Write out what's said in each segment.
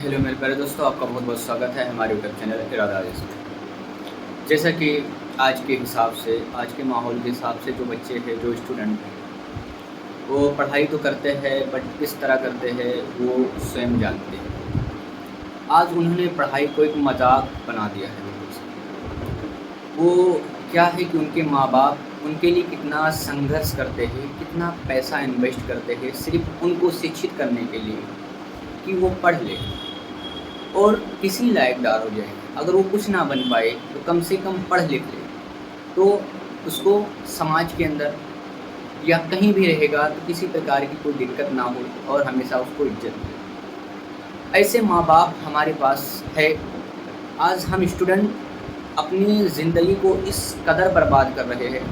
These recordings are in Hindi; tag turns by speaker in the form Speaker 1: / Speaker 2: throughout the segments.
Speaker 1: हेलो मेरे प्यारे दोस्तों, आपका बहुत बहुत स्वागत है हमारे यूट्यूब चैनल इरादा आइज़ में। जैसा कि आज के हिसाब से, आज के माहौल के हिसाब से जो बच्चे हैं, जो स्टूडेंट हैं, वो पढ़ाई तो करते हैं बट किस तरह करते हैं वो स्वयं जानते हैं। आज उन्होंने पढ़ाई को एक मज़ाक बना दिया है बिल्कुल से। वो क्या है कि उनके माँ-बाप उनके लिए कितना संघर्ष करते हैं, कितना पैसा इन्वेस्ट करते हैं सिर्फ़ उनको शिक्षित करने के लिए कि वो पढ़ लें और किसी लायकदार हो जाए। अगर वो कुछ ना बन पाए तो कम से कम पढ़ लिख ले, तो उसको समाज के अंदर या कहीं भी रहेगा तो किसी प्रकार की कोई दिक्कत ना हो और हमेशा उसको इज़्ज़त मिले। ऐसे माँ-बाप हमारे पास है। आज हम स्टूडेंट अपनी ज़िंदगी को इस कदर बर्बाद कर रहे हैं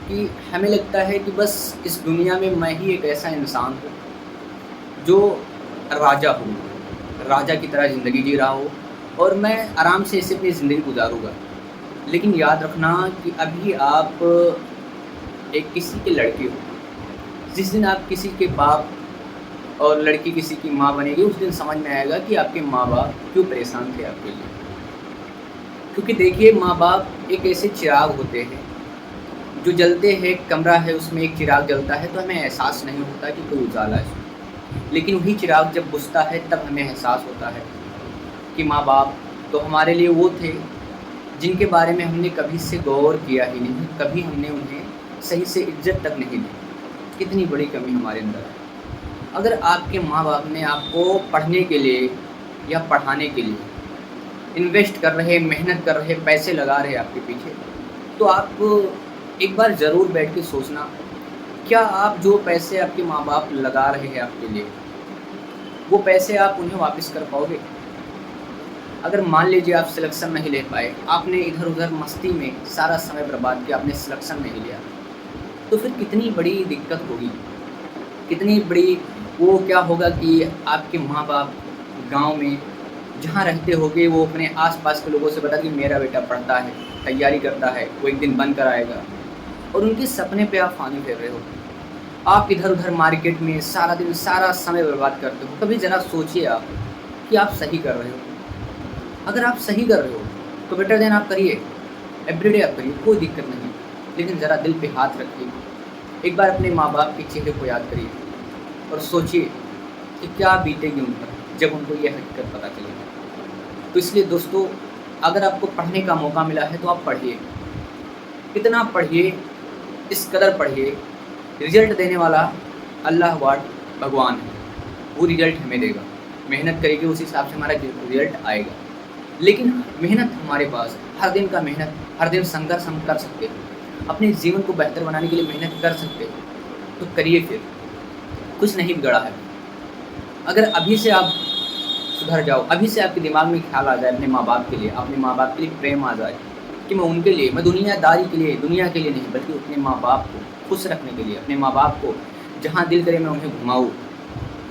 Speaker 1: कि हमें लगता है कि बस इस दुनिया में मैं ही एक ऐसा इंसान हूँ जो राजा हूँ, राजा की तरह ज़िंदगी जी रहा हो और मैं आराम से ऐसे अपनी ज़िंदगी गुजारूँगा। लेकिन याद रखना कि अभी आप एक किसी के लड़के हो। जिस दिन आप किसी के बाप और लड़की किसी की माँ बनेगी, उस दिन समझ में आएगा कि आपके माँ-बाप क्यों परेशान थे आपके लिए। क्योंकि देखिए, माँ-बाप एक ऐसे चिराग होते हैं, जो जलते हैं, एक कमरा है उसमें एक चिराग जलता है तो हमें एहसास नहीं होता कि कोई उजाला है। लेकिन वही चिराग जब बुझता है तब हमें एहसास होता है कि माँ-बाप तो हमारे लिए वो थे जिनके बारे में हमने कभी से गौर किया ही नहीं, कभी हमने उन्हें सही से इज़्ज़त तक नहीं दी। कितनी बड़ी कमी हमारे अंदर है। अगर आपके माँ-बाप ने आपको पढ़ने के लिए या पढ़ाने के लिए इन्वेस्ट कर रहे, मेहनत कर रहे, पैसे लगा रहे आपके पीछे, तो आप एक बार ज़रूर बैठ के सोचना, क्या आप जो पैसे आपके माँ-बाप लगा रहे हैं आपके लिए, वो पैसे आप उन्हें वापस कर पाओगे? अगर मान लीजिए आप सिलेक्शन नहीं ले पाए, आपने इधर-उधर मस्ती में सारा समय बर्बाद किया, आपने सिलेक्शन नहीं लिया, तो फिर कितनी बड़ी दिक्कत होगी, कितनी बड़ी वो क्या होगा कि आपके माँ-बाप गाँव में जहाँ रहते होंगे वो अपने आस-पास के लोगों से बता कि मेरा बेटा पढ़ता है, तैयारी करता है, वो एक दिन बन कर आएगा और उनके सपने पे आप पानी फेर रहे हो। आप इधर-उधर मार्केट में सारा दिन सारा समय बर्बाद करते हो। कभी ज़रा सोचिए आप कि आप सही कर रहे हो। अगर आप सही कर रहे हो तो बेटर देन आप करिए, एवरीडे आप करिए, कोई दिक्कत नहीं। लेकिन ज़रा दिल पे हाथ रखिए, एक बार अपने माँ-बाप के चेहरे को याद करिए और सोचिए कि क्या बीतेगी उन पर जब उनको ये हकीकत पता चलेगी। तो इसलिए दोस्तों, अगर आपको पढ़ने का मौका मिला है तो आप पढ़िए, इतना पढ़िए, इस कदर पढ़िए, रिज़ल्ट देने वाला अल्लाह वाट भगवान है, वो रिज़ल्ट हमें देगा। मेहनत करेंगे उस हिसाब से हमारा रिज़ल्ट आएगा। लेकिन मेहनत हमारे पास है, हर दिन का मेहनत, हर दिन संघर्ष हम कर सकते हैं। अपने जीवन को बेहतर बनाने के लिए मेहनत कर सकते हैं, तो करिए फिर, कुछ नहीं बिगड़ा है। अगर अभी से आप सुधर जाओ, अभी से आपके दिमाग में ख़्याल आ जाए अपने माँ-बाप के लिए, अपने माँ-बाप के लिए प्रेम आ जाए कि मैं उनके लिए, मैं दुनियादारी के लिए, दुनिया के लिए नहीं बल्कि अपने माँ-बाप को खुश रखने के लिए, अपने माँ-बाप को जहाँ दिल करे मैं उन्हें घुमाऊँ,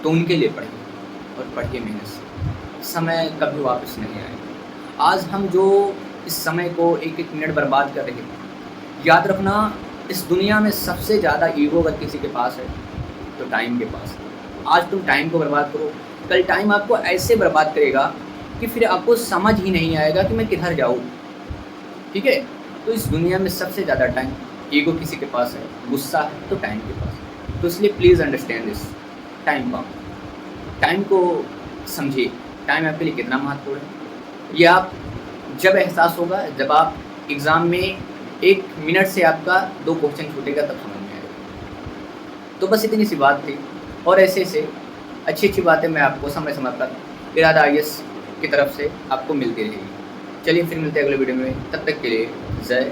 Speaker 1: तो उनके लिए पढ़िए और पढ़िए मेहनत से। समय कभी वापस नहीं आएगा। आज हम जो इस समय को एक-एक मिनट बर्बाद कर रहे हैं, याद रखना इस दुनिया में सबसे ज़्यादा ईगो अगर किसी के पास है, तो टाइम के पास है। आज तुम टाइम को बर्बाद करो, कल टाइम आपको ऐसे बर्बाद करेगा कि फिर आपको समझ ही नहीं आएगा कि मैं किधर जाऊँ, ठीक है? तो इस दुनिया में सबसे ज़्यादा टाइम ईगो किसी के पास है, गुस्सा है तो टाइम के पास है। तो इसलिए प्लीज़ अंडरस्टैंड दिस, टाइम को समझिए, टाइम आपके लिए कितना महत्वपूर्ण है। ये आप जब एहसास होगा, जब आप एग्ज़ाम में 1 मिनट से आपका 2 क्वेश्चन छूटेगा तब समझ में आएगा। तो बस इतनी सी बात थी और ऐसे-ऐसे अच्छी-अच्छी बातें मैं आपको समय-समय पर इरादा आईएएस की तरफ से आपको मिलती रहेगी। चलिए फिर मिलते हैं अगले वीडियो में, तब तक के लिए जय